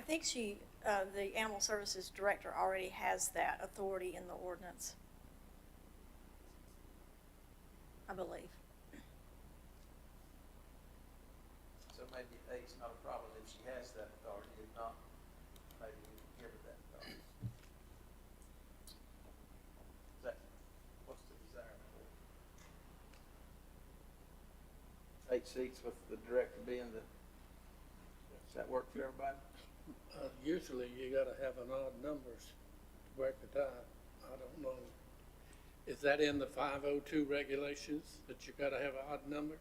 think the Animal Services Director already has that authority in the ordinance, I believe. So maybe eight's not a problem if she has that authority. If not, maybe we can give her that authority. What's the desire for? 8 seats with the director being the, does that work for everybody? Usually you gotta have an odd numbers to break the tie. I don't know. Is that in the 502 regulations that you gotta have an odd number?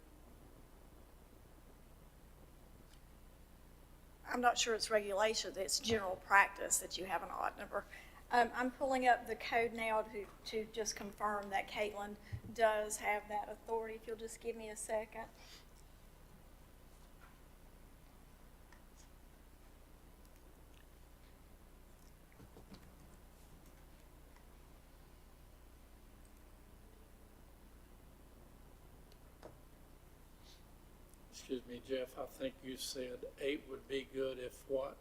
I'm not sure it's regulation, it's general practice that you have an odd number. I'm pulling up the code now to just confirm that Caitlin does have that authority. If you'll just give me a second. Excuse me, Jeff, I think you said 8 would be good if what?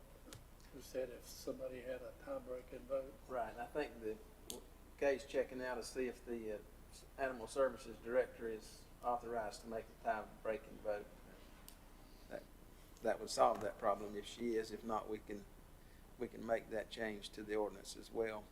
You said if somebody had a tie-breaking vote. Right, and I think the Kay's checking out to see if the Animal Services Director is authorized to make the tie-breaking vote. That would solve that problem if she is. If not, we can make that change to the ordinance as well.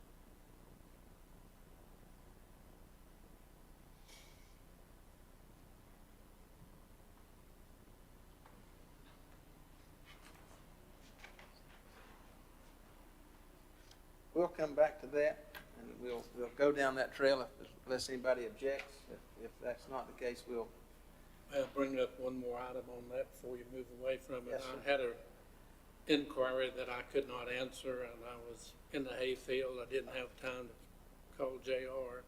We'll come back to that, and we'll go down that trail unless anybody objects. If that's not the case, we'll. I'll bring up one more item on that before you move away from it. Yes, sir. I had an inquiry that I could not answer, and I was in the hayfield. I didn't have time to call JR.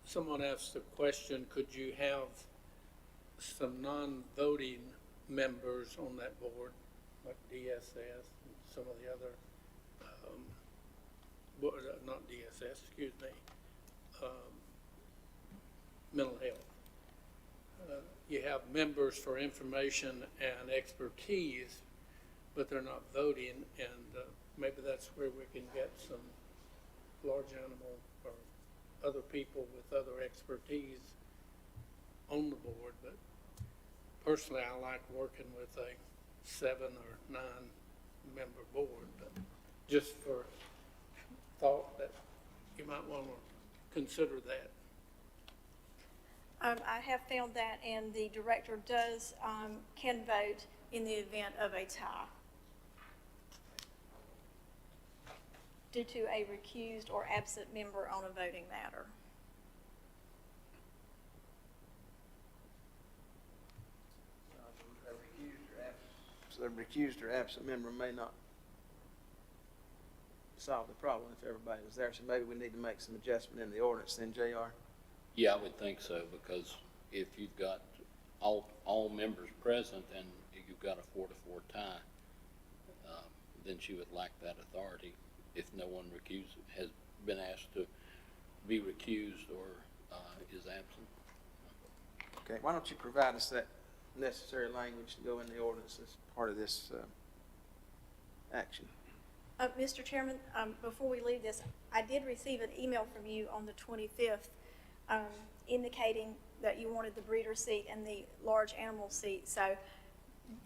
Someone asked the question, could you have some non-voting members on that board, like DSS and some of the other not DSS, excuse me, mental health. You have members for information and expertise, but they're not voting, and maybe that's where we can get some large animal or other people with other expertise on the board. But personally, I like working with a 7 or 9 member board, but just for thought that you might want to consider that. I have found that, and the director can vote in the event of a tie due to a recused or absent member on a voting matter. A recused or absent member may not solve the problem if everybody was there. So maybe we need to make some adjustment in the ordinance then, JR. Yeah, I would think so, because if you've got all members present and you've got a 4-4 tie, then she would lack that authority if no one has been asked to be recused or is absent. Okay, why don't you provide us that necessary language to go in the ordinance as part of this action? Mr. Chairman, before we leave this, I did receive an email from you on the 25th indicating that you wanted the breeder seat and the large animal seat. So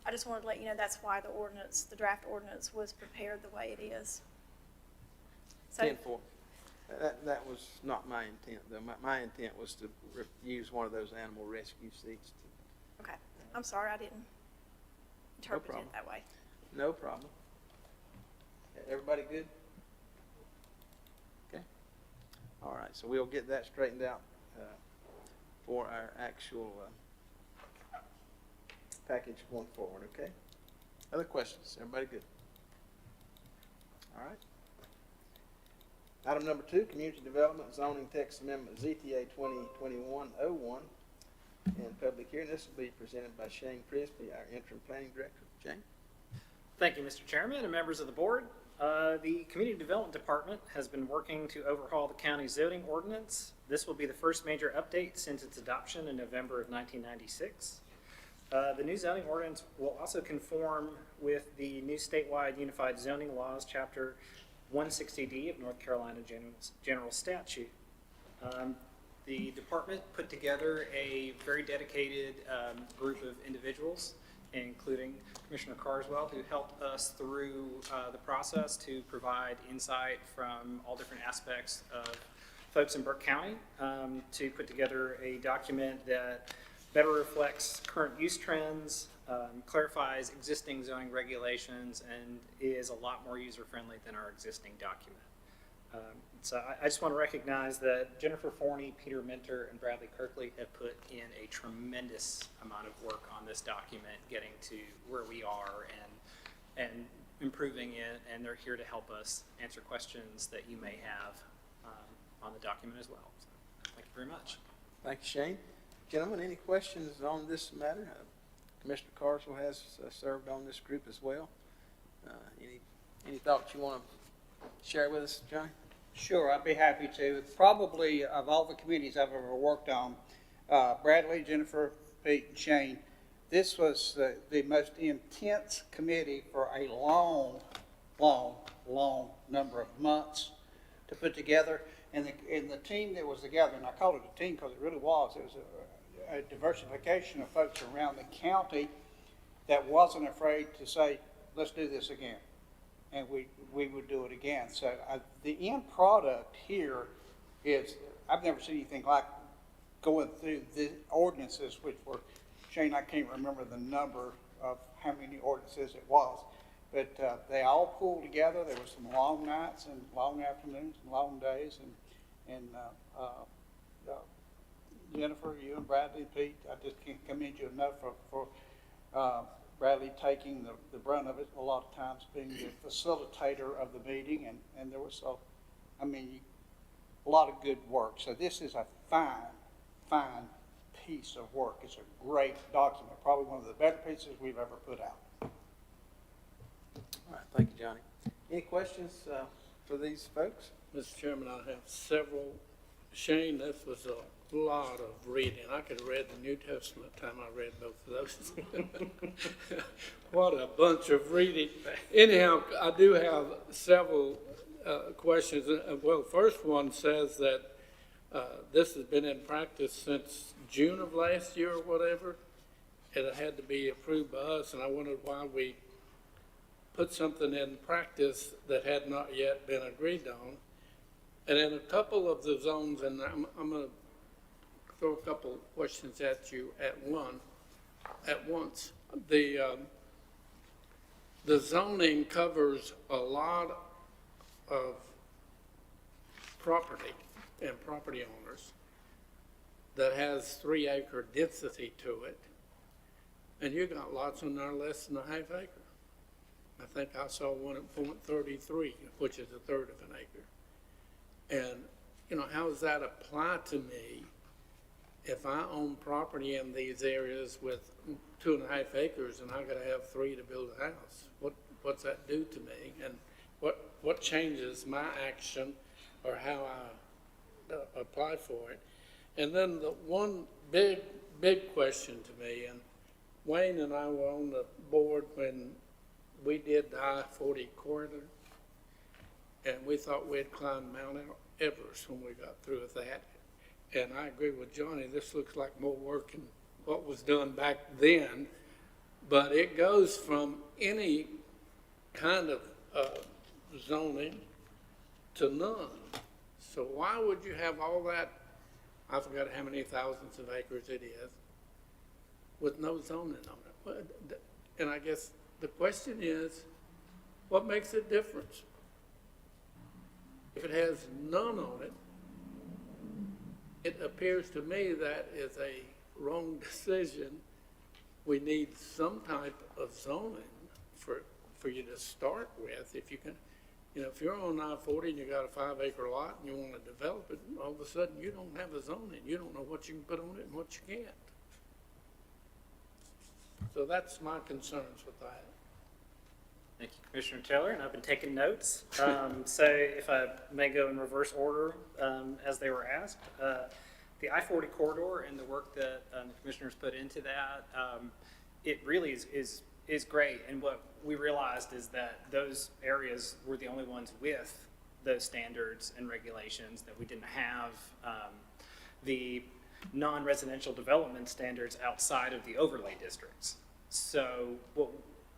I just wanted to let you know that's why the draft ordinance was prepared the way it is. So 10-4. That was not my intent, though. My intent was to use one of those animal rescue seats. Okay. I'm sorry, I didn't interpret it that way. No problem. Everybody good? Okay. All right, so we'll get that straightened out for our actual package going forward, okay? Other questions? Everybody good? All right. Item number 2, Community Development Zoning Text Amendment ZTA 2021-01 and public hearing. This will be presented by Shane Prisby, our interim planning director. Shane? Thank you, Mr. Chairman and members of the board. The Community Development Department has been working to overhaul the county zoning ordinance. This will be the first major update since its adoption in November of 1996. The new zoning ordinance will also conform with the new statewide unified zoning laws, Chapter 160D of North Carolina General Statute. The department put together a very dedicated group of individuals, including Commissioner Carswell, who helped us through the process to provide insight from all different aspects of folks in Burke County to put together a document that better reflects current use trends, clarifies existing zoning regulations, and is a lot more user-friendly than our existing document. So I just want to recognize that Jennifer Forney, Peter Minter, and Bradley Kirkley have put in a tremendous amount of work on this document, getting to where we are and improving it, and they're here to help us answer questions that you may have on the document as well. So, thank you very much. Thank you, Shane. Gentlemen, any questions on this matter? Commissioner Carswell has served on this group as well. Any thoughts you want to share with us, Johnny? Sure, I'd be happy to. Probably of all the committees I've ever worked on, Bradley, Jennifer, Pete, and Shane, this was the most intense committee for a long number of months to put together. And the team that was together, and I call it a team because it really was, it was a diversification of folks around the county that wasn't afraid to say, let's do this again. And we would do it again. So the end product here is, I've never seen anything like going through the ordinances, which were, Shane, I can't remember the number of how many ordinances it was, but they all pulled together. There were some long nights and long afternoons and long days, and Jennifer, you and Bradley, Pete, I just can't commend you enough for Bradley taking the brunt of it, a lot of times being the facilitator of the meeting, and there was a lot of good work. So this is a fine piece of work. It's a great document, probably one of the better pieces we've ever put out. All right, thank you, Johnny. Any questions for these folks? Mr. Chairman, I have several. Shane, this was a lot of reading. I could have read the New Testament time I read both of those. What a bunch of reading. Anyhow, I do have several questions. Well, the first one says that this has been in practice since June of last year or whatever, and it had to be approved by us, and I wondered why we put something in practice that had not yet been agreed on. And in a couple of the zones, and I'm going to throw a couple of questions at you at once. The zoning covers a lot of property and property owners that has 3-acre density to it, and you got lots on there less than a half acre. I think I saw one at .33, which is a third of an acre. And, how does that apply to me if I own property in these areas with 2.5 acres and I got to have 3 to build a house? What's that do to me? And what changes my action or how I apply for it? And then the one big question to me, and Wayne and I were on the board when we did the I-40 corridor, and we thought we'd climb Mount Everest when we got through with that. And I agree with Johnny, this looks like more work than what was done back then, but it goes from any kind of zoning to none. So why would you have all that, I forgot how many thousands of acres it is, with no zoning on it? And I guess the question is, what makes it different? If it has none on it, it appears to me that is a wrong decision. We need some type of zoning for you to start with. If you can, if you're on I-40 and you got a 5-acre lot and you want to develop it, all of a sudden you don't have a zoning. You don't know what you can put on it and what you can't. So that's my concerns with that. Thank you, Commissioner Taylor, and I've been taking notes. So if I may go in reverse order as they were asked, the I-40 corridor and the work that the commissioners put into that it really is great. And what we realized is that those areas were the only ones with those standards and regulations, that we didn't have the non-residential development standards outside of the overlay districts. So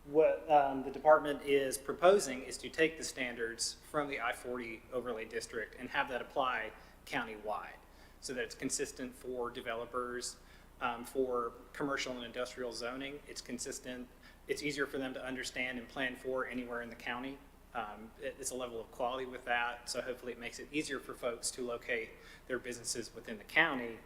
what the department is proposing is to take the standards from the I-40 overlay district and have that apply countywide, so that it's consistent for developers, for commercial and industrial zoning. It's consistent. It's easier for them to understand and plan for anywhere in the county. It's a level of quality with that, so hopefully it makes it easier for folks to locate their businesses within the county.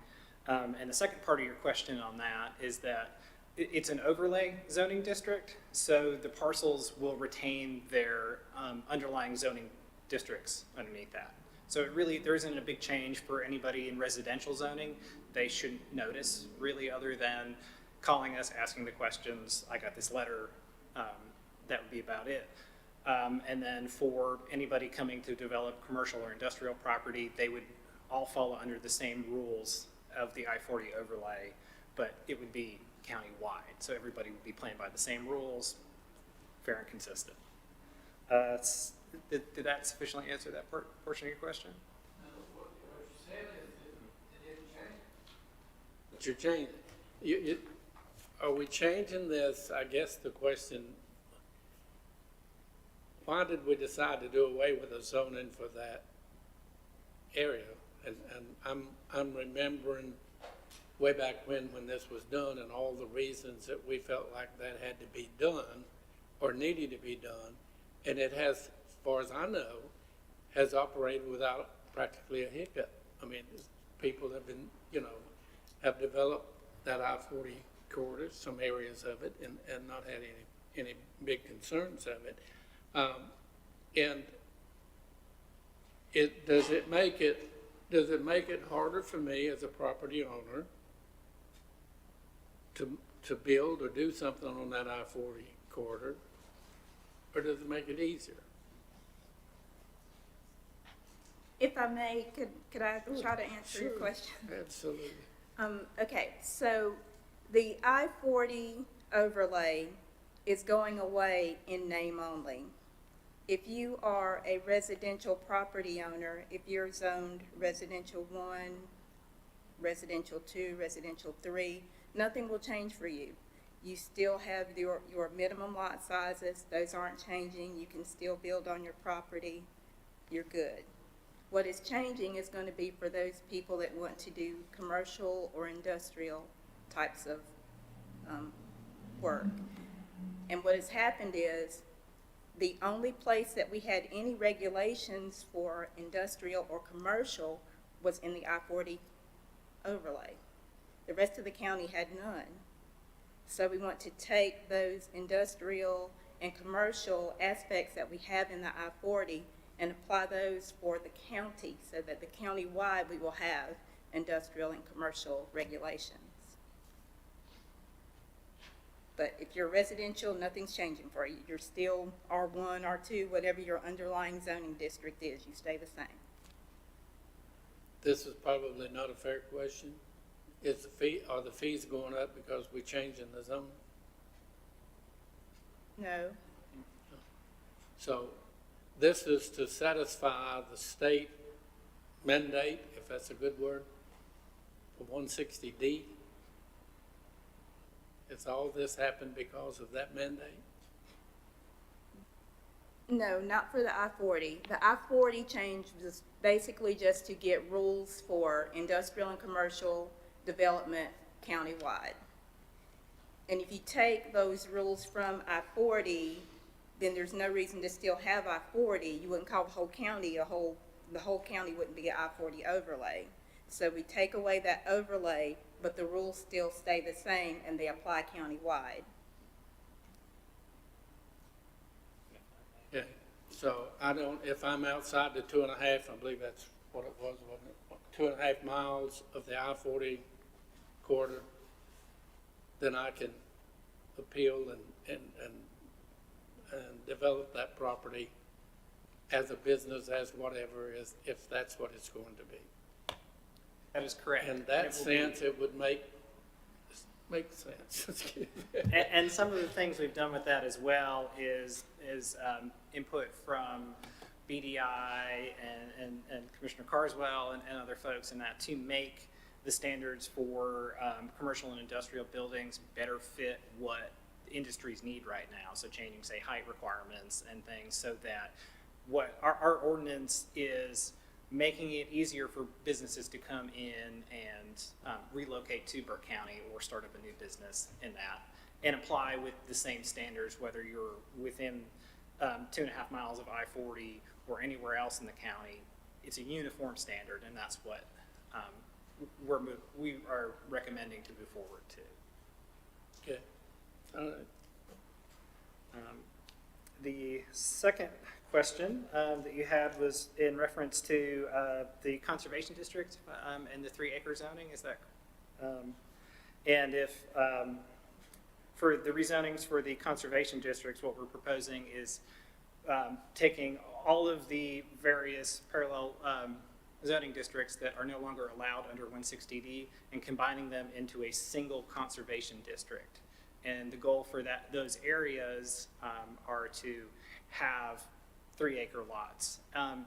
And the second part of your question on that is that it's an overlay zoning district, so the parcels will retain their underlying zoning districts underneath that. So it really, there isn't a big change for anybody in residential zoning. They shouldn't notice really, other than calling us, asking the questions. I got this letter, that would be about it. And then for anybody coming to develop commercial or industrial property, they would all follow under the same rules of the I-40 overlay, but it would be county-wide. So everybody would be playing by the same rules, fair and consistent. Did that sufficiently answer that portion of your question? What you said is it didn't change. But you're changing. Are we changing this? I guess the question, why did we decide to do away with the zoning for that area? And I'm remembering way back when this was done, and all the reasons that we felt like that had to be done or needed to be done. And it has, as far as I know, has operated without practically a hiccup. I mean, people have been, have developed that I-40 corridor, some areas of it, and not had any big concerns of it. And does it make it harder for me as a property owner to build or do something on that I-40 corridor, or does it make it easier? If I may, could I try to answer your question? Absolutely. Okay, so the I-40 overlay is going away in name only. If you are a residential property owner, if you're zoned residential 1, residential 2, residential 3, nothing will change for you. You still have your minimum lot sizes. Those aren't changing. You can still build on your property. You're good. What is changing is going to be for those people that want to do commercial or industrial types of work. And what has happened is the only place that we had any regulations for industrial or commercial was in the I-40 overlay. The rest of the county had none. So we want to take those industrial and commercial aspects that we have in the I-40 and apply those for the county, so that the county-wide we will have industrial and commercial regulations. But if you're residential, nothing's changing for you. You're still R1, R2, whatever your underlying zoning district is, you stay the same. This is probably not a fair question. Are the fees going up because we're changing the zone? No. So this is to satisfy the state mandate, if that's a good word, for 160D. Has all this happened because of that mandate? No, not for the I-40. The I-40 change was basically just to get rules for industrial and commercial development countywide. And if you take those rules from I-40, then there's no reason to still have I-40. You wouldn't call the whole county the whole county wouldn't be an I-40 overlay. So we take away that overlay, but the rules still stay the same and they apply countywide. Yeah. So if I'm outside the 2.5, I believe that's what it was, wasn't it? 2.5 miles of the I-40 corridor, then I can appeal and develop that property as a business, as whatever, if that's what it's going to be. That is correct. In that sense, it would make Makes sense. Let's get And some of the things we've done with that as well is input from BDI and Commissioner Carswell and other folks in that to make the standards for commercial and industrial buildings better fit what industries need right now. So changing, say, height requirements and things so that what our ordinance is making it easier for businesses to come in and relocate to Burke County or start up a new business in that and apply with the same standards, whether you're within 2.5 miles of I-40 or anywhere else in the county. It's a uniform standard, and that's what we are recommending to move forward to. Okay. All right. The second question that you had was in reference to the conservation district and the 3-acre zoning. Is that, and if for the rezonings for the conservation districts, what we're proposing is taking all of the various parallel zoning districts that are no longer allowed under 160D and combining them into a single conservation district. And the goal for those areas are to have 3-acre lots.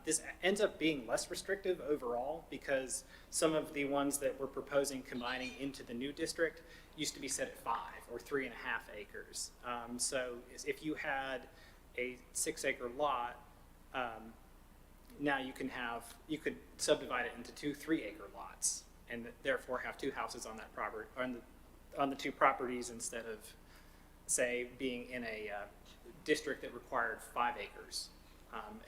This ends up being less restrictive overall because some of the ones that we're proposing combining into the new district used to be set at 5 or 3.5 acres. So if you had a 6-acre lot, now you could subdivide it into 2 3-acre lots and therefore have 2 houses on that property, on the 2 properties instead of, say, being in a district that required 5 acres.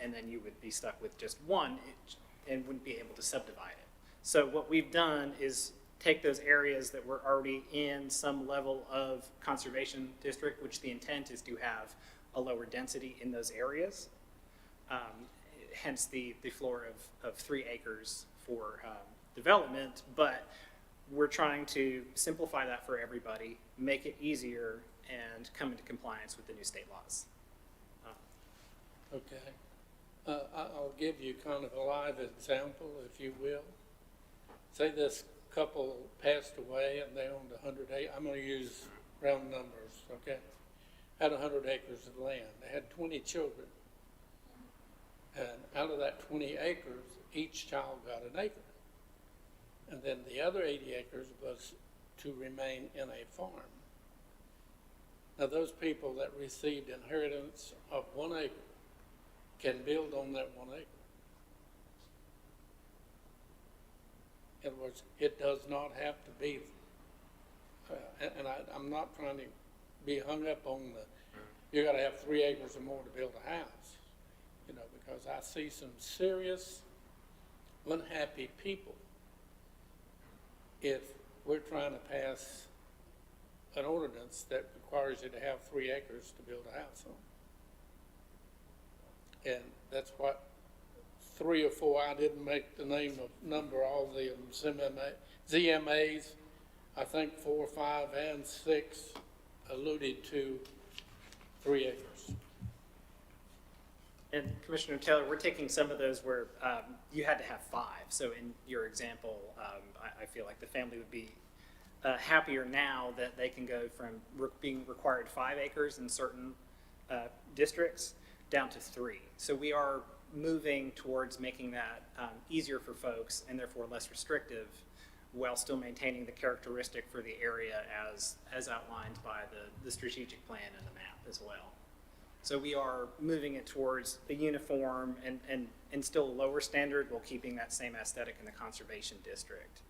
And then you would be stuck with just 1 and wouldn't be able to subdivide it. So what we've done is take those areas that were already in some level of conservation district, which the intent is to have a lower density in those areas, hence the floor of 3 acres for development, but we're trying to simplify that for everybody, make it easier, and come into compliance with the new state laws. Okay. I'll give you kind of a live example, if you will. Say this couple passed away and they owned 100 acres. I'm going to use round numbers, okay? Had 100 acres of land. They had 20 children. And out of that 20 acres, each child got an acre. And then the other 80 acres was to remain in a farm. Now, those people that received inheritance of 1 acre can build on that 1 acre. In other words, it does not have to be, I'm not trying to be hung up on you got to have 3 acres or more to build a house, because I see some serious unhappy people if we're trying to pass an ordinance that requires you to have 3 acres to build a house on. And that's what 3 or 4, I didn't make the number, all the ZMAs, I think 4, 5, and 6 alluded to 3 acres. And Commissioner Taylor, we're taking some of those where you had to have 5. So in your example, I feel like the family would be happier now that they can go from being required 5 acres in certain districts down to 3. So we are moving towards making that easier for folks and therefore less restrictive while still maintaining the characteristic for the area as outlined by the strategic plan and the map as well. So we are moving it towards a uniform and still a lower standard while keeping that same aesthetic in the conservation district.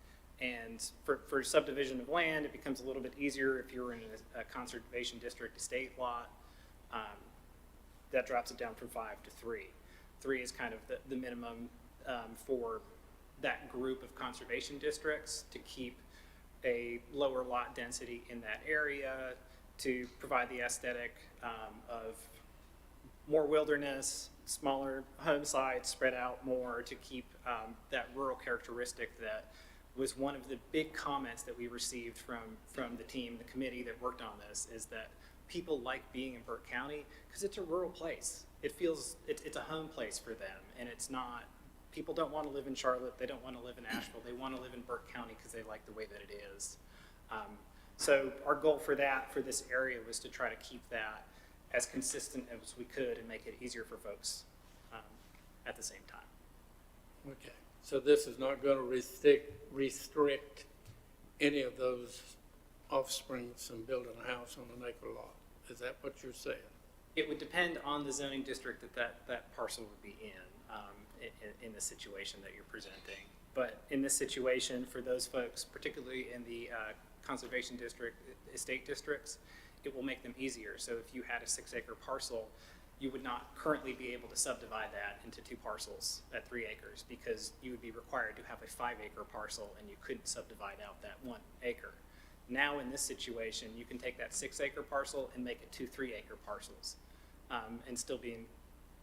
And for subdivision of land, it becomes a little bit easier if you're in a conservation district estate lot. That drops it down from 5 to 3. 3 is kind of the minimum for that group of conservation districts to keep a lower lot density in that area, to provide the aesthetic of more wilderness, smaller home sites spread out more, to keep that rural characteristic that was one of the big comments that we received from the team, the committee that worked on this, is that people like being in Burke County because it's a rural place. It feels, it's a home place for them, and it's not, people don't want to live in Charlotte, they don't want to live in Asheville, they want to live in Burke County because they like the way that it is. So our goal for that, for this area, was to try to keep that as consistent as we could and make it easier for folks at the same time. Okay, so this is not going to restrict any of those offsprings from building a house on an acre lot. Is that what you're saying? It would depend on the zoning district that parcel would be in the situation that you're presenting. But in this situation, for those folks, particularly in the conservation district, estate districts, it will make them easier. So if you had a 6-acre parcel, you would not currently be able to subdivide that into 2 parcels at 3 acres, because you would be required to have a 5-acre parcel and you couldn't subdivide out that 1 acre. Now in this situation, you can take that 6-acre parcel and make it 2 3-acre parcels and still be in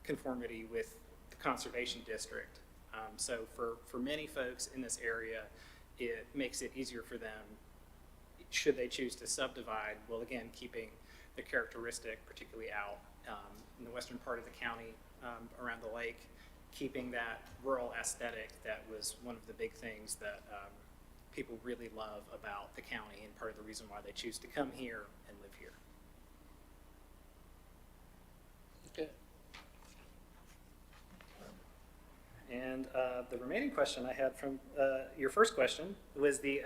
conformity with the conservation district. So for many folks in this area, it makes it easier for them should they choose to subdivide, well, again, keeping the characteristic, particularly out in the western part of the county around the lake, keeping that rural aesthetic that was one of the big things that people really love about the county and part of the reason why they choose to come here and live here. Okay. And the remaining question I had from your first question was the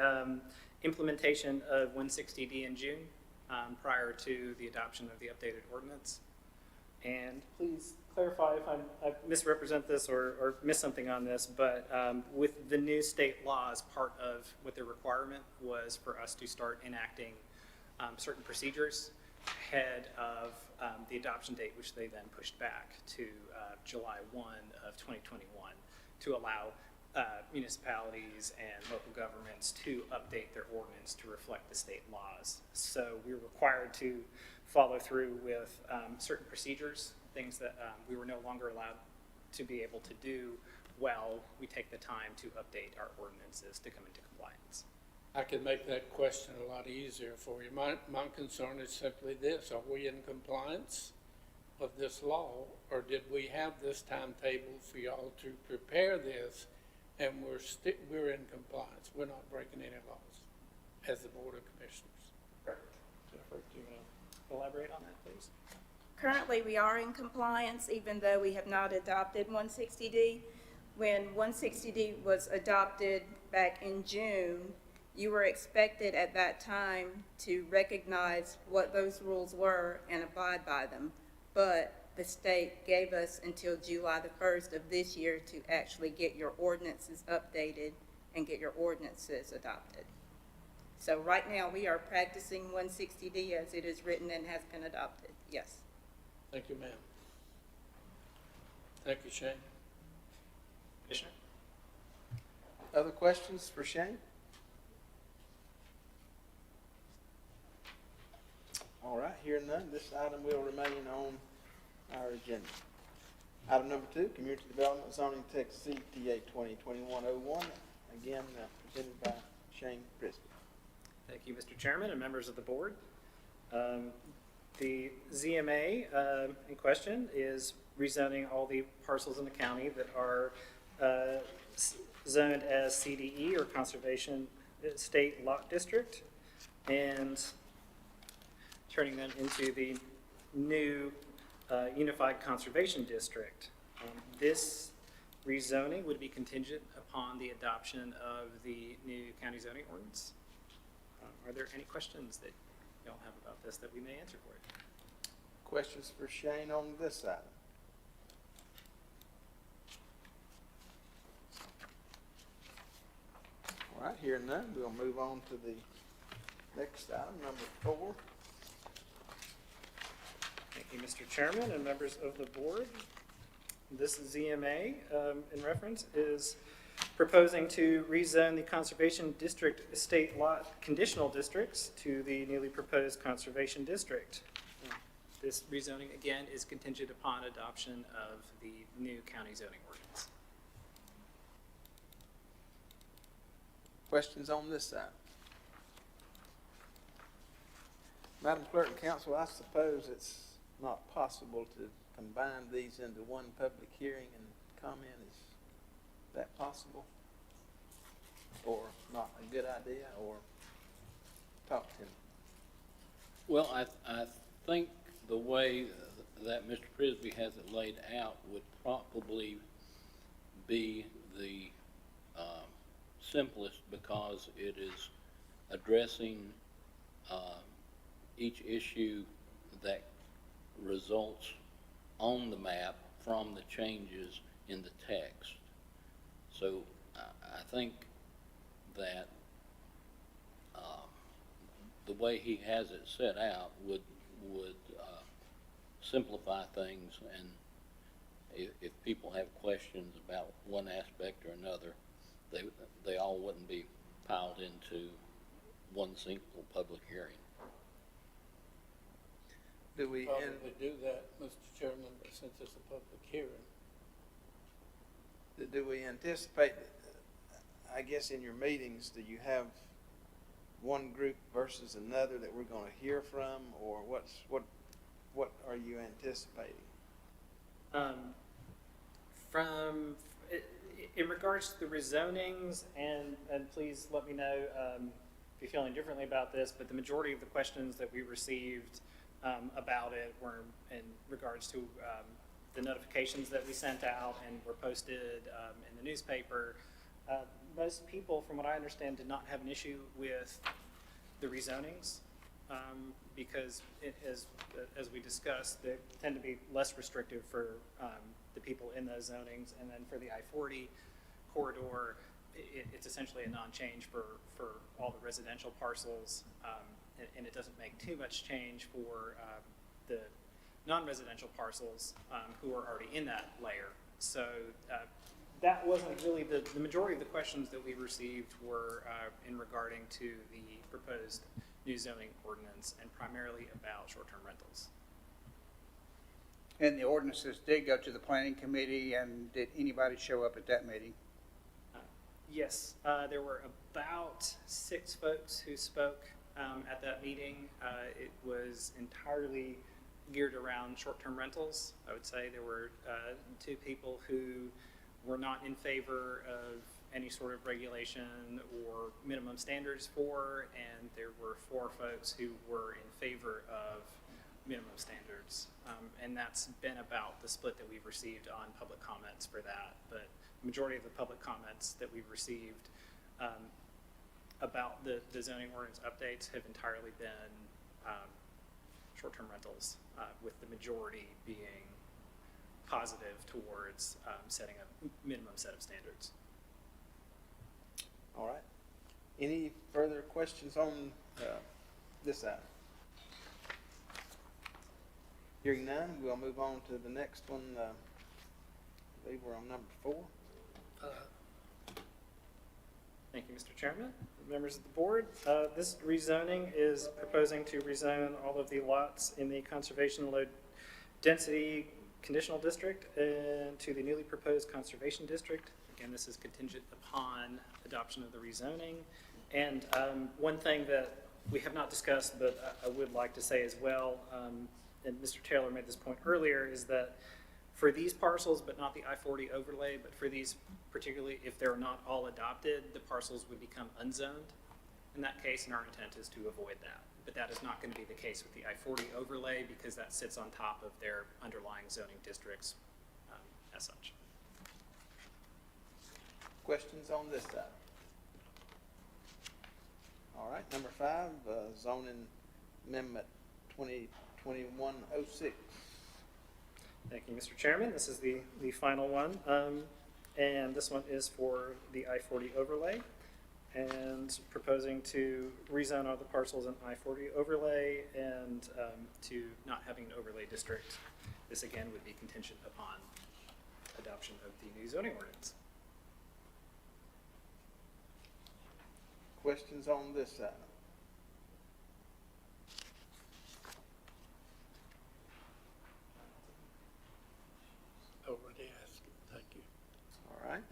implementation of 160D in June prior to the adoption of the updated ordinance. And please clarify if I misrepresent this or miss something on this, but with the new state laws, part of what the requirement was for us to start enacting certain procedures ahead of the adoption date, which they then pushed back to July 1 of 2021 to allow municipalities and local governments to update their ordinance to reflect the state laws. So we were required to follow through with certain procedures, things that we were no longer allowed to be able to do while we take the time to update our ordinances to come into compliance. I could make that question a lot easier for you. My concern is simply this: are we in compliance of this law, or did we have this timetable for y'all to prepare this, and we're in compliance? We're not breaking any laws as the Board of Commissioners. Jennifer, do you want to elaborate on that, please? Currently, we are in compliance, even though we have not adopted 160D. When 160D was adopted back in June, you were expected at that time to recognize what those rules were and abide by them. But the state gave us until July the 1st of this year to actually get your ordinances updated and get your ordinances adopted. So right now, we are practicing 160D as it is written and has been adopted, yes. Thank you, ma'am. Thank you, Shane. Commissioner? Other questions for Shane? All right, hearing none, this item will remain on our agenda. Item number 2, Community Development Zoning Text CTA 2021-01, again presented by Shane Prisco. Thank you, Mr. Chairman and members of the board. The ZMA in question is rezoning all the parcels in the county that are zoned as CDE or Conservation State Lot District and turning them into the new Unified Conservation District. This rezoning would be contingent upon the adoption of the new county zoning ordinance. Are there any questions that y'all have about this that we may answer for you? Questions for Shane on this item? All right, hearing none, we'll move on to the next item, number 4. Thank you, Mr. Chairman and members of the board. This ZMA, in reference, is proposing to rezone the Conservation District Estate Lot Conditional Districts to the newly proposed Conservation District. This rezoning, again, is contingent upon adoption of the new county zoning ordinance. Questions on this item? Madam Clerk and Counsel, I suppose it's not possible to combine these into one public hearing and comment. Is that possible? Or not a good idea? Or Talk to him. Well, I think the way that Mr. Prisby has it laid out would probably be the simplest, because it is addressing each issue that results on the map from the changes in the text. So I think that the way he has it set out would simplify things, and if people have questions about one aspect or another, they all wouldn't be piled into one single public hearing. Do we, Probably do that, Mr. Chairman, since it's a public hearing. do we anticipate, I guess in your meetings, do you have one group versus another that we're gonna hear from, or what are you anticipating? In regards to the rezonings, and please let me know if you're feeling differently about this, but the majority of the questions that we received about it were in regards to the notifications that we sent out and were posted in the newspaper. Most people, from what I understand, did not have an issue with the rezonings because, as we discussed, they tend to be less restrictive for the people in those zonings. And then for the I-40 corridor, it's essentially a non-change for all the residential parcels, and it doesn't make too much change for the non-residential parcels who are already in that layer. So that wasn't really the majority of the questions that we received were in regarding to the proposed new zoning ordinance, and primarily about short-term rentals. And the ordinances did go to the planning committee, and did anybody show up at that meeting? Yes, there were about 6 folks who spoke at that meeting. It was entirely geared around short-term rentals. I would say there were 2 people who were not in favor of any sort of regulation or minimum standards for, and there were 4 folks who were in favor of minimum standards. And that's been about the split that we've received on public comments for that. But the majority of the public comments that we've received about the zoning ordinance updates have entirely been short-term rentals, with the majority being positive towards setting a minimum set of standards. All right. Any further questions on this item? Hearing none, we'll move on to the next one. I believe we're on number 4. Thank you, Mr. Chairman. Members of the board, this rezoning is proposing to rezone all of the lots in the conservation low density conditional district to the newly proposed conservation district. Again, this is contingent upon adoption of the rezoning. And one thing that we have not discussed, but I would like to say as well, and Mr. Taylor made this point earlier, is that for these parcels, but not the I-40 overlay, but for these particularly, if they're not all adopted, the parcels would become unzoned in that case, and our intent is to avoid that. But that is not going to be the case with the I-40 overlay, because that sits on top of their underlying zoning districts as such. Questions on this item? All right, number 5, zoning amendment 2021-06. Thank you, Mr. Chairman. This is the final one, and this one is for the I-40 overlay, and proposing to rezone all the parcels in I-40 overlay and to not having an overlay district. This again would be contingent upon adoption of the new zoning ordinance. Questions on this item? Already asked. Thank you. All right.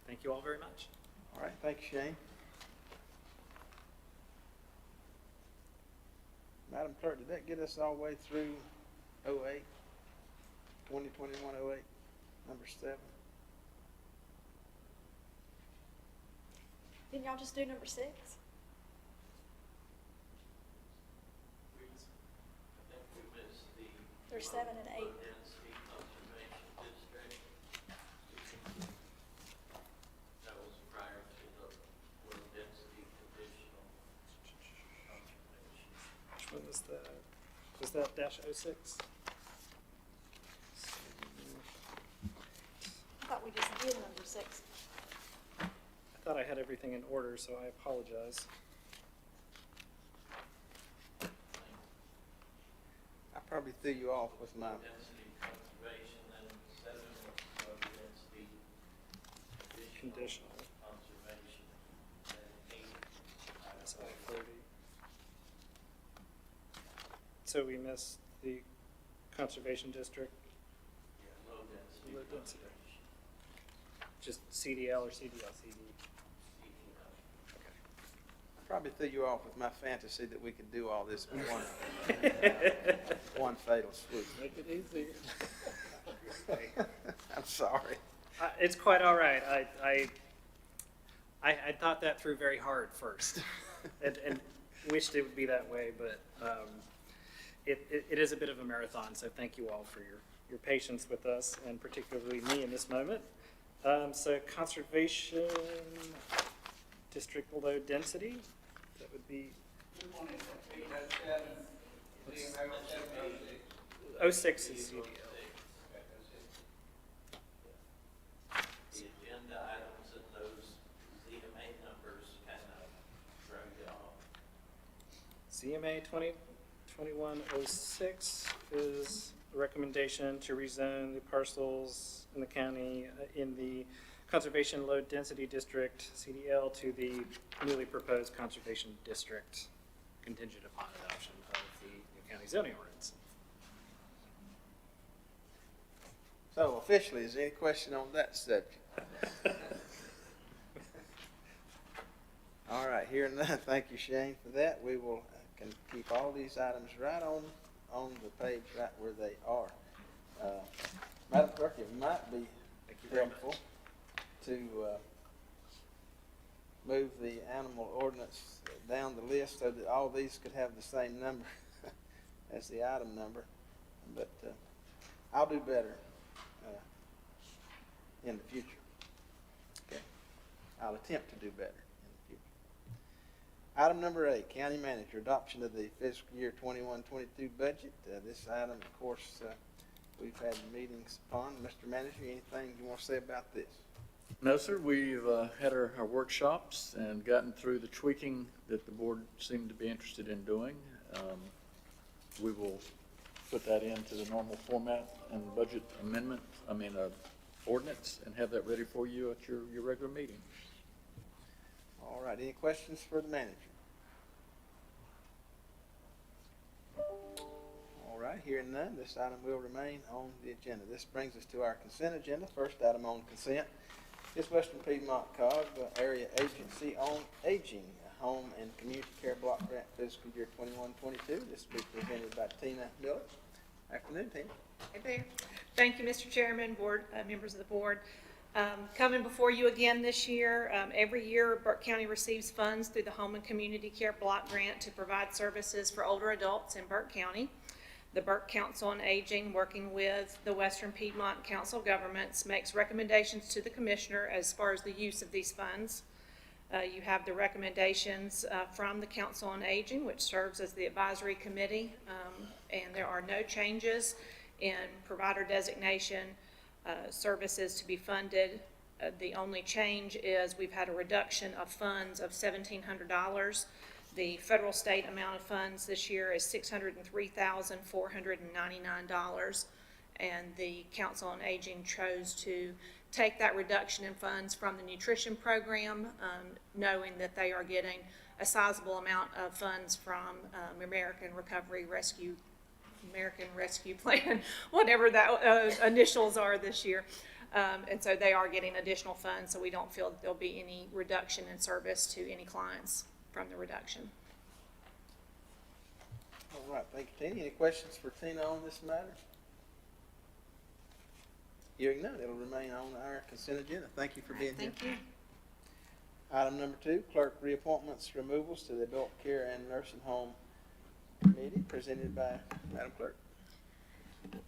Thank you all very much. All right, thank you, Shane. Madam Clerk, did that get us all the way through 08, 2021-08, number 7? Didn't y'all just do number 6? There's 7 and 8. That was prior to the low density conditional conservation. Which one was that? Was that -06? I thought we just did number 6. I thought I had everything in order, so I apologize. I probably threw you off with my, Density conservation, and 7 was low density Conditional. conservation, and 8. That's 30. So we missed the conservation district, Low density. Low density. conservation, just CDL or CDL, CD. CDL. I probably threw you off with my fantasy that we could do all this in one fatal swoop. Make it easy. I'm sorry. It's quite all right. I thought that through very hard first, and wished it would be that way, but it is a bit of a marathon. So thank you all for your patience with us, and particularly me in this moment. So conservation district low density, that would be 06 is CDL. The agenda items and those ZMA numbers kind of throw you off. CMA 2021-06 is a recommendation to rezone the parcels in the county in the Conservation Low Density District, CDL, to the newly proposed Conservation District, contingent upon adoption of the new county zoning ordinance. So officially, is there any question on that subject? All right, here and now, thank you, Shane, for that. We will can keep all these items right on the page, right where they are. Madam Clerk, it might be helpful to move the animal ordinance down the list so that all these could have the same number as the item number. But I'll do better in the future. Okay, I'll attempt to do better in the future. Item number 8, County Manager, adoption of the fiscal year 21-22 budget. This item, of course, we've had meetings upon. Mr. Manager, anything you want to say about this? No, sir. We've had our workshops and gotten through the tweaking that the board seemed to be interested in doing. We will put that into the normal format and budget amendment, ordinance, and have that ready for you at your regular meeting. All right, any questions for the manager? All right, hearing none, this item will remain on the agenda. This brings us to our consent agenda. First item on consent is Western Piedmont COG Area Agency on Aging Home and Community Care Block Grant fiscal year 21-22. This will be presented by Tina Miller. Afternoon, Tina. Hey there. Thank you, Mr. Chairman, board, members of the board. Coming before you again this year. Every year, Burke County receives funds through the Home and Community Care Block Grant to provide services for older adults in Burke County. The Burke Council on Aging, working with the Western Piedmont Council of Governments, makes recommendations to the commissioner as far as the use of these funds. You have the recommendations from the Council on Aging, which serves as the advisory committee, and there are no changes in provider designation, services to be funded. The only change is we've had a reduction of funds of $1,700. The federal state amount of funds this year is $603,499, and the Council on Aging chose to take that reduction in funds from the nutrition program, knowing that they are getting a sizable amount of funds from American Rescue Plan, whatever that initials are this year. And so they are getting additional funds, so we don't feel that there'll be any reduction in service to any clients from the reduction. All right, thank you, Tina. Any questions for Tina on this matter? Hearing none, it'll remain on our consent agenda. Thank you for being here. Thank you. Item number 2, clerk reappointments, removals to the Adult Care and Nursing Home Committee, presented by Madam Clerk.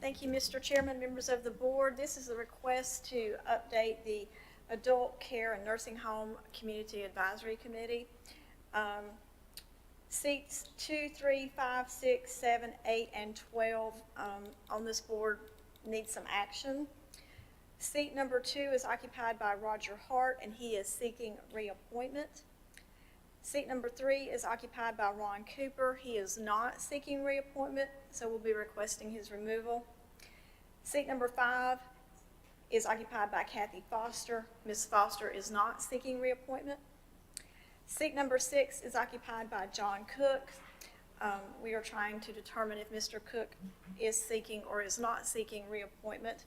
Thank you, Mr. Chairman, members of the board. This is a request to update the Adult Care and Nursing Home Community Advisory Committee. Seats 2, 3, 5, 6, 7, 8, and 12 on this board need some action. Seat number 2 is occupied by Roger Hart, and he is seeking reappointment. Seat number 3 is occupied by Ron Cooper. He is not seeking reappointment, so we'll be requesting his removal. Seat number 5 is occupied by Kathy Foster. Ms. Foster is not seeking reappointment. Seat number 6 is occupied by John Cook. We are trying to determine if Mr. Cook is seeking or is not seeking reappointment.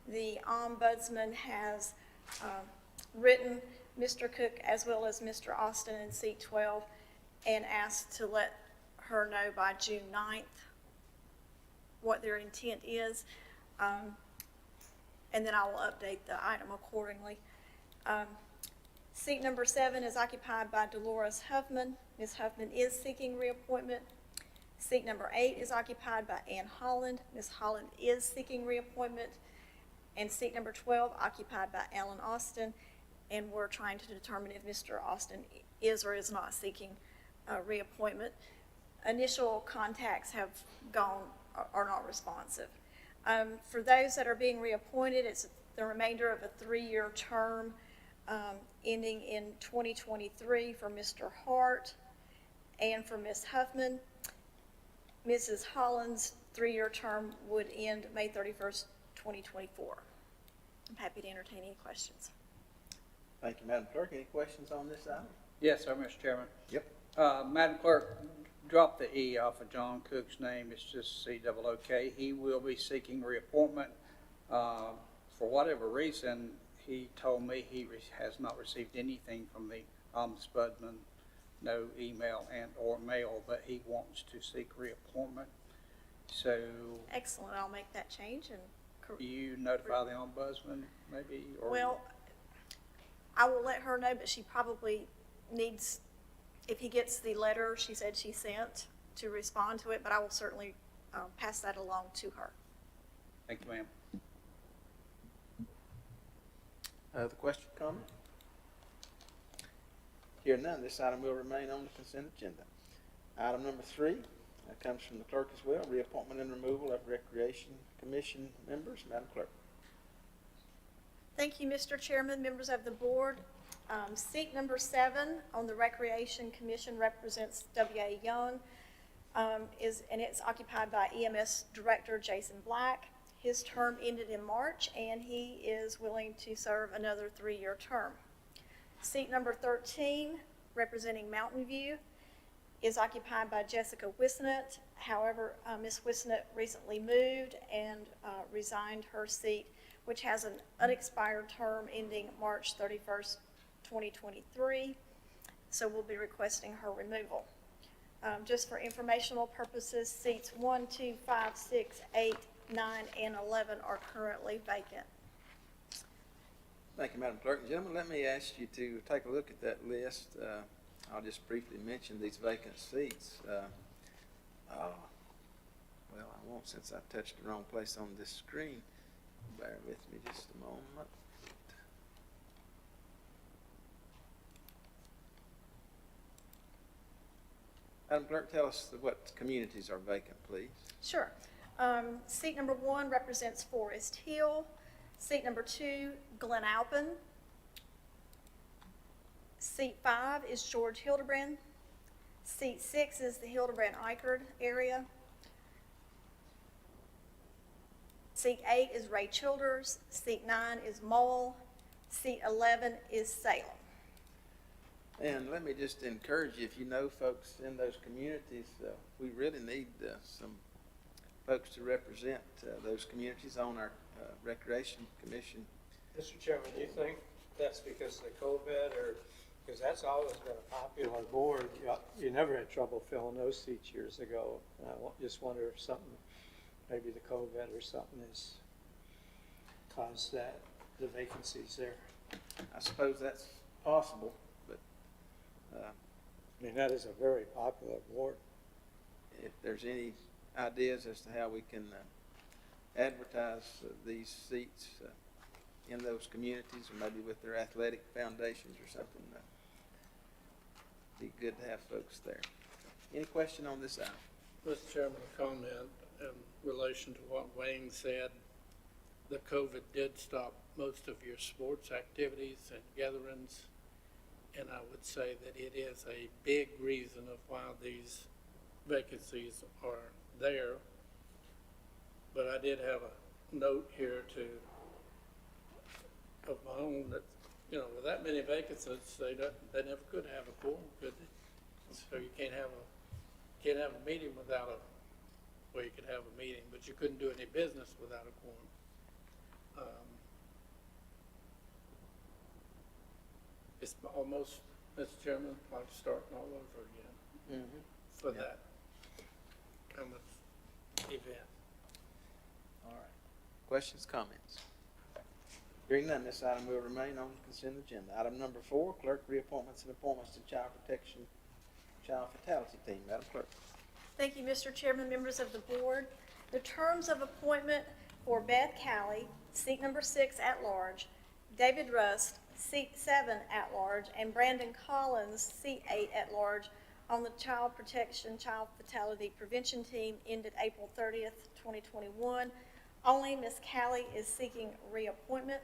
The ombudsman has written Mr. Cook as well as Mr. Austin in seat 12 and asked to let her know by June 9th what their intent is. And then I will update the item accordingly. Seat number 7 is occupied by Dolores Huffman. Ms. Huffman is seeking reappointment. Seat number 8 is occupied by Ann Holland. Ms. Holland is seeking reappointment. And seat number 12 occupied by Alan Austin. And we're trying to determine if Mr. Austin is or is not seeking reappointment. Initial contacts have are not responsive. For those that are being reappointed, it's the remainder of a 3-year term ending in 2023 for Mr. Hart and for Ms. Huffman. Mrs. Holland's 3-year term would end May 31st, 2024. I'm happy to entertain any questions. Thank you, Madam Clerk. Any questions on this item? Yes, sir, Mr. Chairman. Yep. Madam Clerk, drop the E off of John Cook's name. It's just C-O-O-K. He will be seeking reappointment. For whatever reason, he told me he has not received anything from the ombudsman, no email and or mail, but he wants to seek reappointment. So Excellent. I'll make that change. And you notify the ombudsman maybe? Or well, I will let her know, but she probably needs, if he gets the letter she said she sent, to respond to it, but I will certainly pass that along to her. Thank you, ma'am. Other question, comment? Hear none, this item will remain on the consent agenda. Item number 3 comes from the clerk as well, reappointment and removal of Recreation Commission members. Madam Clerk. Thank you, Mr. Chairman, members of the board. Seat number 7 on the Recreation Commission represents W.A. Young, and it's occupied by EMS Director Jason Black. His term ended in March, and he is willing to serve another 3-year term. Seat number 13, representing Mountain View, is occupied by Jessica Wisnett. However, Ms. Wisnett recently moved and resigned her seat, which has an unexpired term ending March 31st, 2023. So we'll be requesting her removal. Just for informational purposes, seats 1, 2, 5, 6, 8, 9, and 11 are currently vacant. Thank you, Madam Clerk. Gentlemen, let me ask you to take a look at that list. I'll just briefly mention these vacant seats. Well, I won't, since I touched the wrong place on this screen. Bear with me just a moment. Madam Clerk, tell us what communities are vacant, please. Sure. Seat number 1 represents Forest Hill. Seat number 2, Glen Alpin. Seat 5 is George Hildebrand. Seat 6 is the Hildebrand-Eichard area. Seat 8 is Ray Childers. Seat 9 is Mole. Seat 11 is Salem. And let me just encourage you, if you know folks in those communities, we really need some folks to represent those communities on our Recreation Commission. Mr. Chairman, do you think that's because of the COVID, or because that's always been a popular board? You never had trouble filling those seats years ago. And I just wonder if something, maybe the COVID or something has caused that, the vacancies there. I suppose that's possible, but I mean, that is a very popular board. If there's any ideas as to how we can advertise these seats in those communities, or maybe with their athletic foundations or something, be good to have folks there. Any question on this item? Mr. Chairman, a comment in relation to what Wayne said. The COVID did stop most of your sports activities and gatherings, and I would say that it is a big reason of why these vacancies are there. But I did have a note here of my own that, you know, with that many vacancies, they never could have a quorum, could they? So you can't have a meeting without well, you could have a meeting, but you couldn't do any business without a quorum. It's almost, Mr. Chairman, like starting all over again for that kind of event. All right. Questions, comments? Hearing none, this item will remain on the consent agenda. Item number 4, clerk reappointments and appointments to Child Protection, Child Fatality Team. Madam Clerk. Thank you, Mr. Chairman, members of the board. The terms of appointment for Beth Calley, seat number 6 at large, David Rust, seat 7 at large, and Brandon Collins, seat 8 at large, on the Child Protection, Child Fatality Prevention Team ended April 30th, 2021. Only Ms. Calley is seeking reappointment.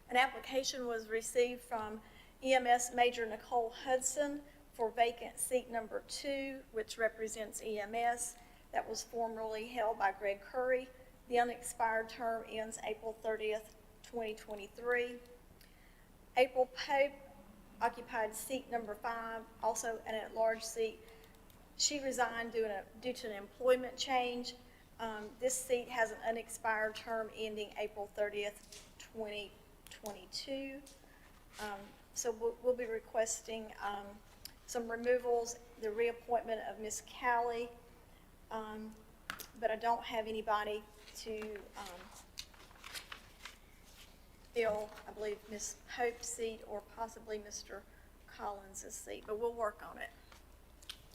An application was received from EMS Major Nicole Hudson for vacant seat number 2, which represents EMS. That was formerly held by Greg Curry. The unexpired term ends April 30th, 2023. April Pope occupied seat number 5, also an at-large seat. She resigned due to an employment change. This seat has an unexpired term ending April 30th, 2022. So we'll be requesting some removals, the reappointment of Ms. Calley, but I don't have anybody to fill, I believe, Ms. Pope's seat or possibly Mr. Collins' seat, but we'll work on it.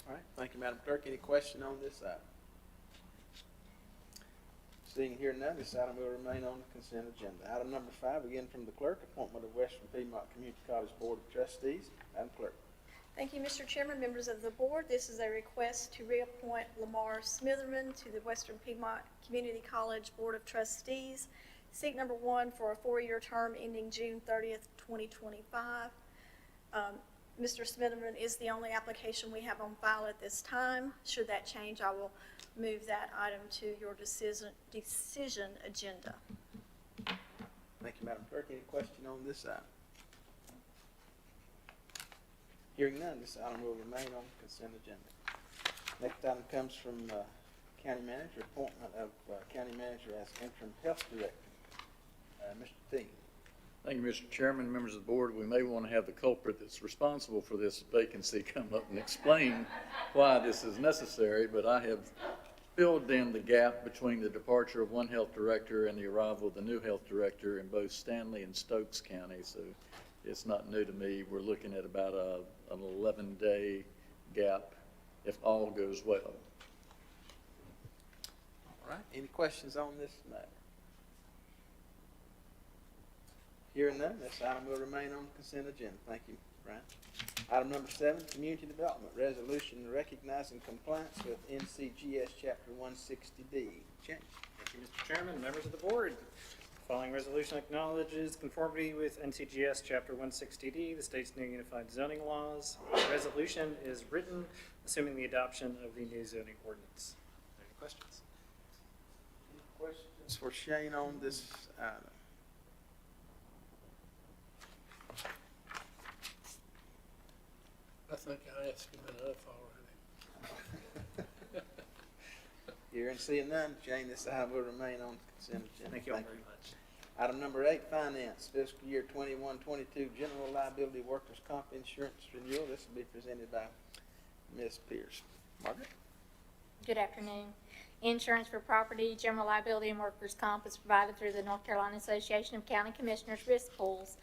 All right. Thank you, Madam Clerk. Any question on this item? Seeing here none, this item will remain on the consent agenda. Item number 5, again from the clerk, appointment of Western Piedmont Community College Board of Trustees. Madam Clerk. Thank you, Mr. Chairman, members of the board. This is a request to reappoint Lamar Smitherman to the Western Piedmont Community College Board of Trustees, seat number 1 for a 4-year term ending June 30th, 2025. Mr. Smitherman is the only application we have on file at this time. Should that change, I will move that item to your decision agenda. Thank you, Madam Clerk. Any question on this item? Hearing none, this item will remain on the consent agenda. Next item comes from County Manager, appointment of County Manager as interim health director. Mr. Dean. Thank you, Mr. Chairman, members of the board. We may want to have the culprit that's responsible for this vacancy come up and explain why this is necessary, but I have filled in the gap between the departure of one health director and the arrival of the new health director in both Stanley and Stokes County, so it's not new to me. We're looking at about an 11-day gap if all goes well. All right. Any questions on this matter? Hearing none, this item will remain on the consent agenda. Thank you, Brian. Item number 7, Community Development Resolution recognizing compliance with NCGS Chapter 160D. Change. Thank you, Mr. Chairman, members of the board. The following resolution acknowledges conformity with NCGS Chapter 160D, the state's new unified zoning laws. The resolution is written assuming the adoption of the new zoning ordinance. Are there any questions? Any questions for Shane on this item? I think I asked him enough already. Hearing and seeing none, Shane, this item will remain on the consent agenda. Thank you all very much. Item number 8, Finance, fiscal year 21-22, general liability workers' comp insurance renewal. This will be presented by Ms. Pierce. Margaret? Good afternoon. Insurance for property, general liability, and workers' comp is provided through the North Carolina Association of County Commissioners risk pools.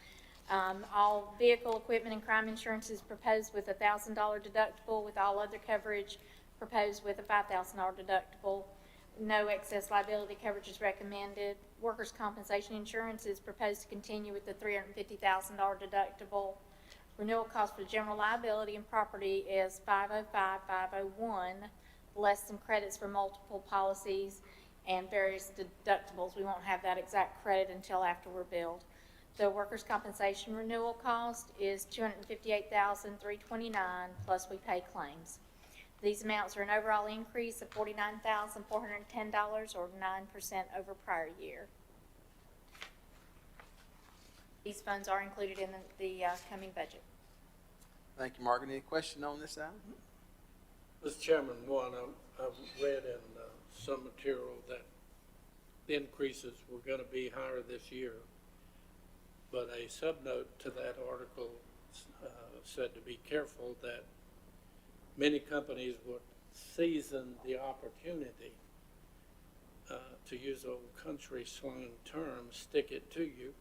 All vehicle, equipment, and crime insurance is proposed with a $1,000 deductible, with all other coverage proposed with a $5,000 deductible. No excess liability coverage is recommended. Workers' compensation insurance is proposed to continue with the $350,000 deductible. Renewal cost for general liability and property is $505,501, less than credits for multiple policies and various deductibles. We won't have that exact credit until after we're billed. The workers' compensation renewal cost is $258,329, plus we pay claims. These amounts are an overall increase of $49,410, or 9% over prior year. These funds are included in the coming budget. Thank you, Margaret. Any question on this item? Mr. Chairman, one, I've read in some material that the increases were going to be higher this year, but a subnote to that article said to be careful that many companies would season the opportunity, to use old country slang terms, stick it to you,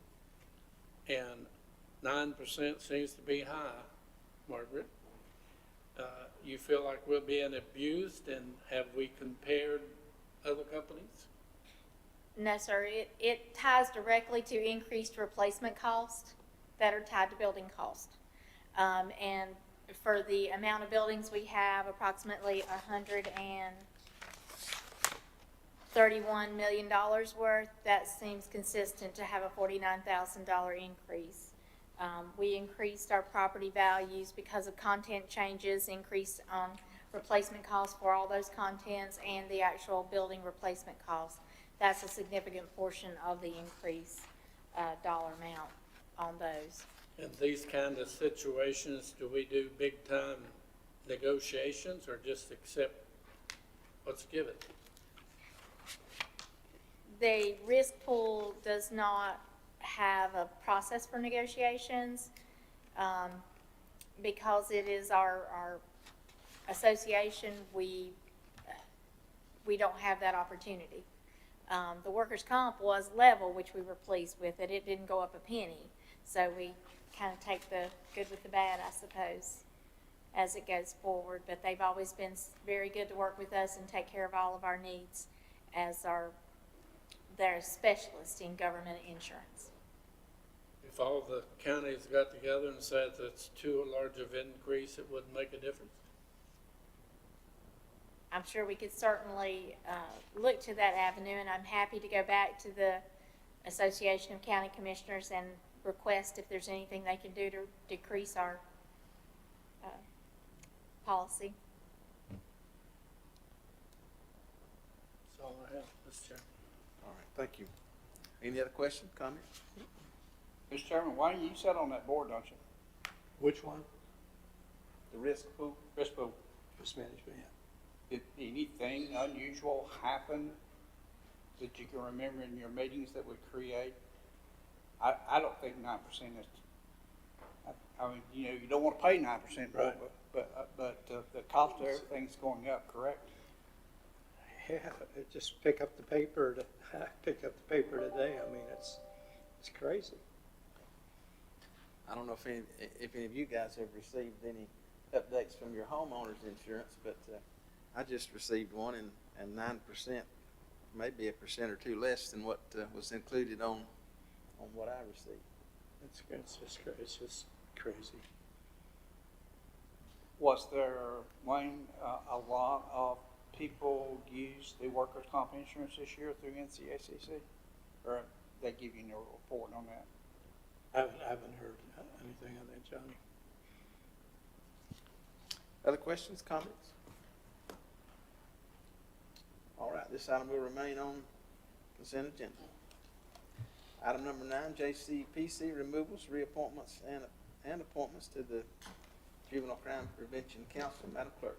and 9% seems to be high, Margaret. You feel like we're being abused, and have we compared other companies? No, sir. It ties directly to increased replacement costs that are tied to building cost. And for the amount of buildings we have, approximately $131 million worth, that seems consistent to have a $49,000 increase. We increased our property values because of content changes, increased replacement costs for all those contents, and the actual building replacement costs. That's a significant portion of the increase dollar amount on those. In these kind of situations, do we do big-time negotiations or just accept what's given? The risk pool does not have a process for negotiations because it is our association. We don't have that opportunity. The workers' comp was level, which we were pleased with it. It didn't go up a penny. So we kind of take the good with the bad, I suppose, as it goes forward. But they've always been very good to work with us and take care of all of our needs as their specialist in government insurance. If all the counties got together and said that's too large of an increase, it wouldn't make a difference? I'm sure we could certainly look to that avenue, and I'm happy to go back to the Association of County Commissioners and request if there's anything they can do to decrease our policy. That's all I have, Mr. Chairman. All right, thank you. Any other questions, comments? Mr. Chairman, why do you sit on that board, don't you? Which one? The risk pool? Risk pool. Risk management, yeah. Did anything unusual happen that you can remember in your meetings that would create? I don't think 9% is, I mean, you know, you don't want to pay 9% more, Right. but the cost of everything's going up, correct? Yeah, just pick up the paper, pick up the paper today. I mean, it's crazy. I don't know if any of you guys have received any updates from your homeowner's insurance, but I just received one, and 9%, maybe 1% or 2 less than what was included on what I received. It's just crazy. Was there, Wayne, a lot of people use the workers' comp insurance this year through NCACC? Or they give you no report on that? I haven't heard anything on that, Johnny. Other questions, comments? All right, this item will remain on consent agenda. Item number 9, JCPC removals, reappointments, and appointments to the Juvenile Crime Prevention Council. Madam Clerk.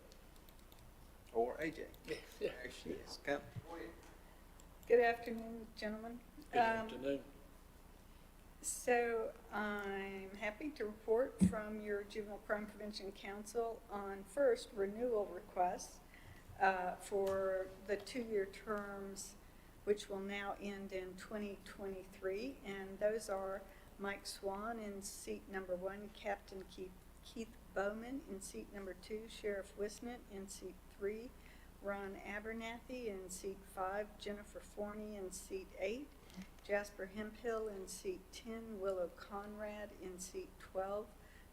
Or AJ. Yeah. There she is. Come. Good afternoon, gentlemen. Good afternoon. So I'm happy to report from your Juvenile Crime Prevention Council on first renewal requests for the 2-year terms, which will now end in 2023. And those are Mike Swan in seat number 1, Captain Keith Bowman in seat number 2, Sheriff Wisnett in seat 3, Ron Abernathy in seat 5, Jennifer Forney in seat 8, Jasper Hemphill in seat 10, Willow Conrad in seat 12,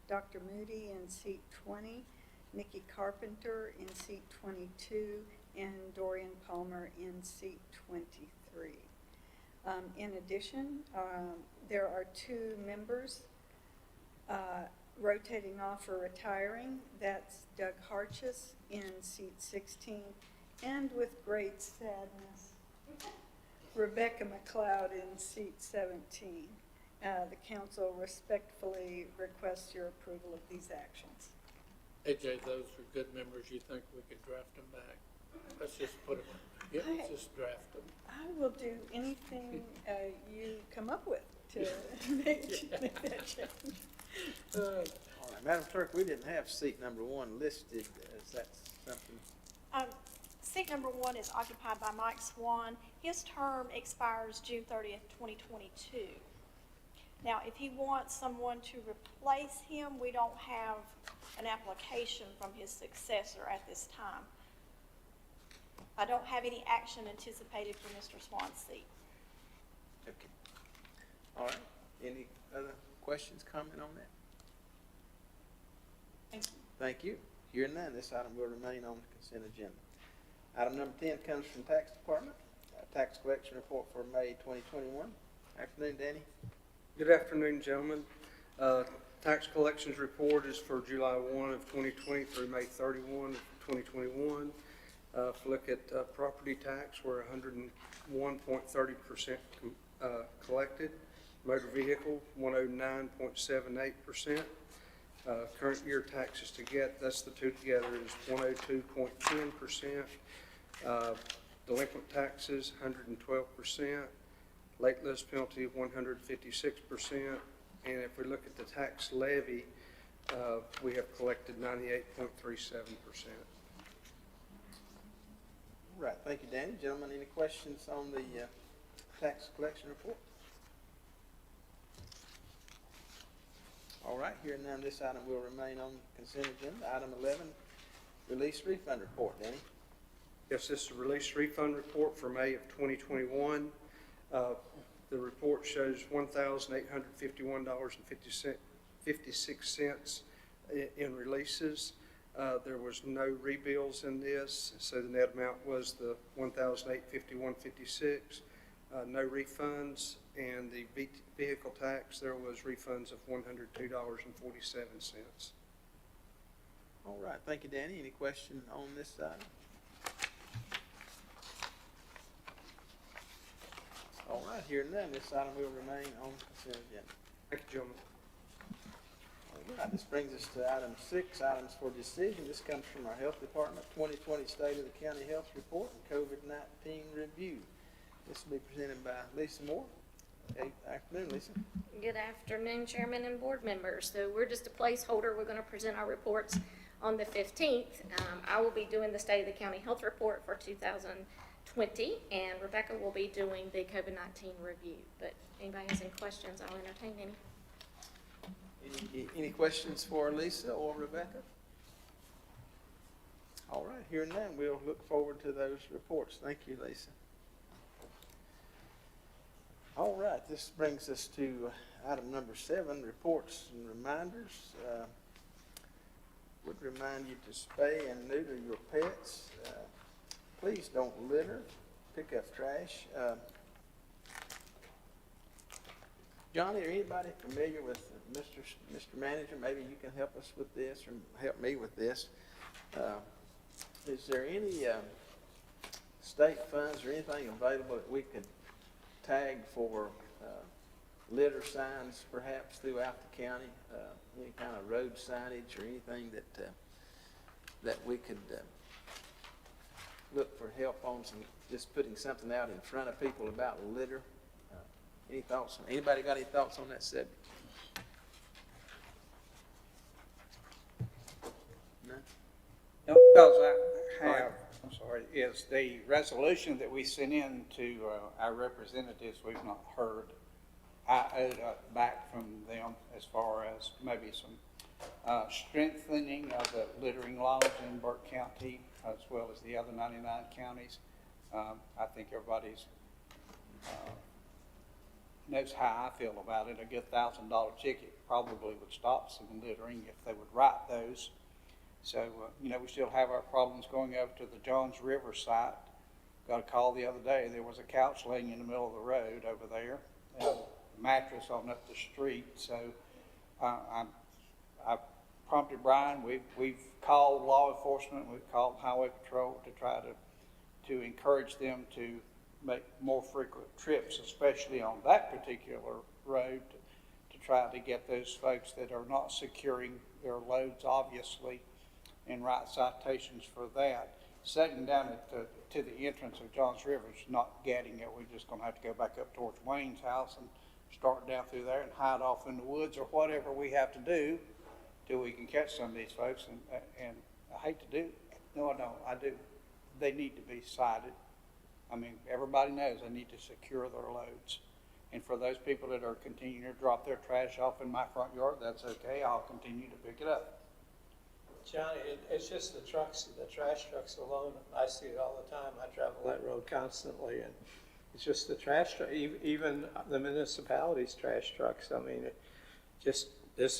Dr. Moody in seat 20, Nikki Carpenter in seat 22, and Dorian Palmer in seat 23. In addition, there are 2 members rotating off or retiring. That's Doug Harchis in seat 16, and with great sadness, Rebecca McLeod in seat 17. The council respectfully requests your approval of these actions. AJ, those are good members. You think we could draft them back? Let's just put them, yeah, let's just draft them. I will do anything you come up with to make that change. All right, Madam Clerk, we didn't have seat number 1 listed. Is that something? Seat number 1 is occupied by Mike Swan. His term expires June 30th, 2022. Now, if he wants someone to replace him, we don't have an application from his successor at this time. I don't have any action anticipated for Mr. Swan's seat. Okay. All right. Any other questions, comment on that? Thank you. Thank you. Hearing none, this item will remain on the consent agenda. Item number 10 comes from Tax Department, Tax Collection Report for May 2021. Afternoon, Danny. Good afternoon, gentlemen. Tax collections report is for July 1 of 2020 through May 31 of 2021. If you look at property tax, we're 101.30% collected. Motor vehicle, 109.78%. Current year taxes to get, that's the two together, is 102.10%. Delinquent taxes, 112%. Late list penalty, 156%. And if we look at the tax levy, we have collected 98.37%. All right, thank you, Danny. Gentlemen, any questions on the tax collection report? All right, hearing none, this item will remain on the consent agenda. Item 11, release refund report. Danny? Yes, this is a release refund report for May of 2021. The report shows $1,851.56 in releases. There was no rebills in this, so the net amount was the $1,851.56. No refunds, and the vehicle tax, there was refunds of $102.47. All right, thank you, Danny. Any question on this item? All right, hearing none, this item will remain on the consent agenda. Thank you, gentlemen. All right, this brings us to item 6, items for decision. This comes from our Health Department, 2020 State of the County Health Report and COVID-19 Review. This will be presented by Lisa Moore. Good afternoon, Lisa. Good afternoon, Chairman and board members. So we're just a placeholder. We're going to present our reports on the 15th. I will be doing the State of the County Health Report for 2020, and Rebecca will be doing the COVID-19 review. But if anybody has any questions, I'll entertain any. Any questions for Lisa or Rebecca? All right, hearing none, we'll look forward to those reports. Thank you, Lisa. All right, this brings us to item number 7, reports and reminders. Would remind you to spay and neuter your pets. Please don't litter, pick up trash. Johnny, or anybody familiar with Mr. Manager? Maybe you can help us with this or help me with this. Is there any state funds or anything available that we could tag for litter signs perhaps throughout the county, any kind of road signage or anything that we could look for help on, some just putting something out in front of people about litter? Any thoughts? Anybody got any thoughts on that subject? No? No, because I have, I'm sorry, is the resolution that we sent in to our representatives, we've not heard I owed back from them as far as maybe some strengthening of the littering laws in Burke County as well as the other 99 counties. I think everybody's knows how I feel about it. A good $1,000 ticket probably would stop some littering if they would write those. So, you know, we still have our problems going over to the Johns River site. Got a call the other day. There was a couch laying in the middle of the road over there, and a mattress on up the street. So, I prompted Brian. We've called law enforcement. We've called Highway Patrol to try to encourage them to make more frequent trips, especially on that particular road, to try to get those folks that are not securing their loads, obviously, and write citations for that. Sitting down to the entrance of Johns River is not getting it. We're just going to have to go back up towards Wayne's house and start down through there and hide off in the woods or whatever we have to do till we can catch some of these folks. And I hate to do it. No, I do. They need to be cited. I mean, everybody knows they need to secure their loads. And for those people that are continuing to drop their trash off in my front yard, that's okay. I'll continue to pick it up. Johnny, it's just the trucks, the trash trucks alone. I see it all the time. I travel that road constantly, and it's just the trash, even the municipality's trash trucks. I mean, this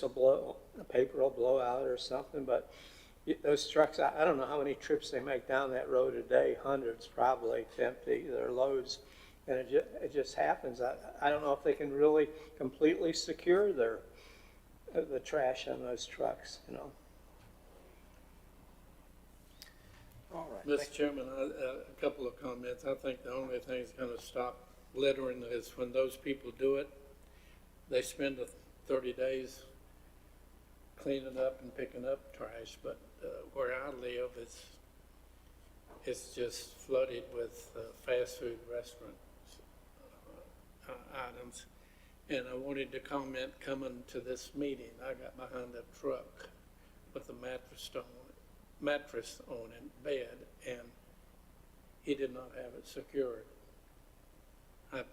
will blow, the paper will blow out or something, but those trucks, I don't know how many trips they make down that road a day, hundreds probably, to empty their loads, and it just happens. I don't know if they can really completely secure the trash on those trucks, you know. All right. Mr. Chairman, a couple of comments. I think the only thing that's going to stop littering is when those people do it, they spend 30 days cleaning up and picking up trash, but where I live, it's just flooded with fast food restaurant items. And I wanted to comment, coming to this meeting, I got behind a truck with a mattress on it, bed, and he did not have it secured. I've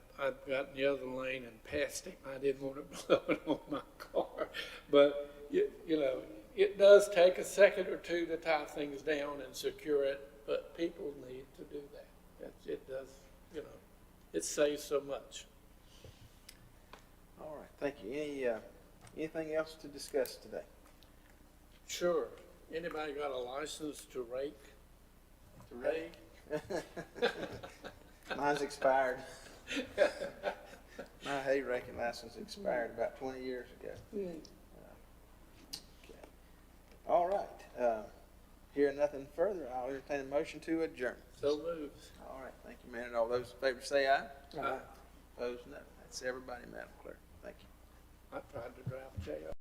got in the other lane and passed him. I didn't want to blow it on my car, but you know, it does take a second or two to tie things down and secure it, but people need to do that. It does, you know, it saves so much. All right, thank you. Anything else to discuss today? Sure. Anybody got a license to rake? Mine's expired. My hay raking license expired about 20 years ago. Okay. All right. Hearing nothing further, I'll entertain a motion to adjourn. So moves. All right. Thank you, man. And all those in favor say aye. Aye. Opposed, no. That's everybody, Madam Clerk. Thank you. I tried to drive jail.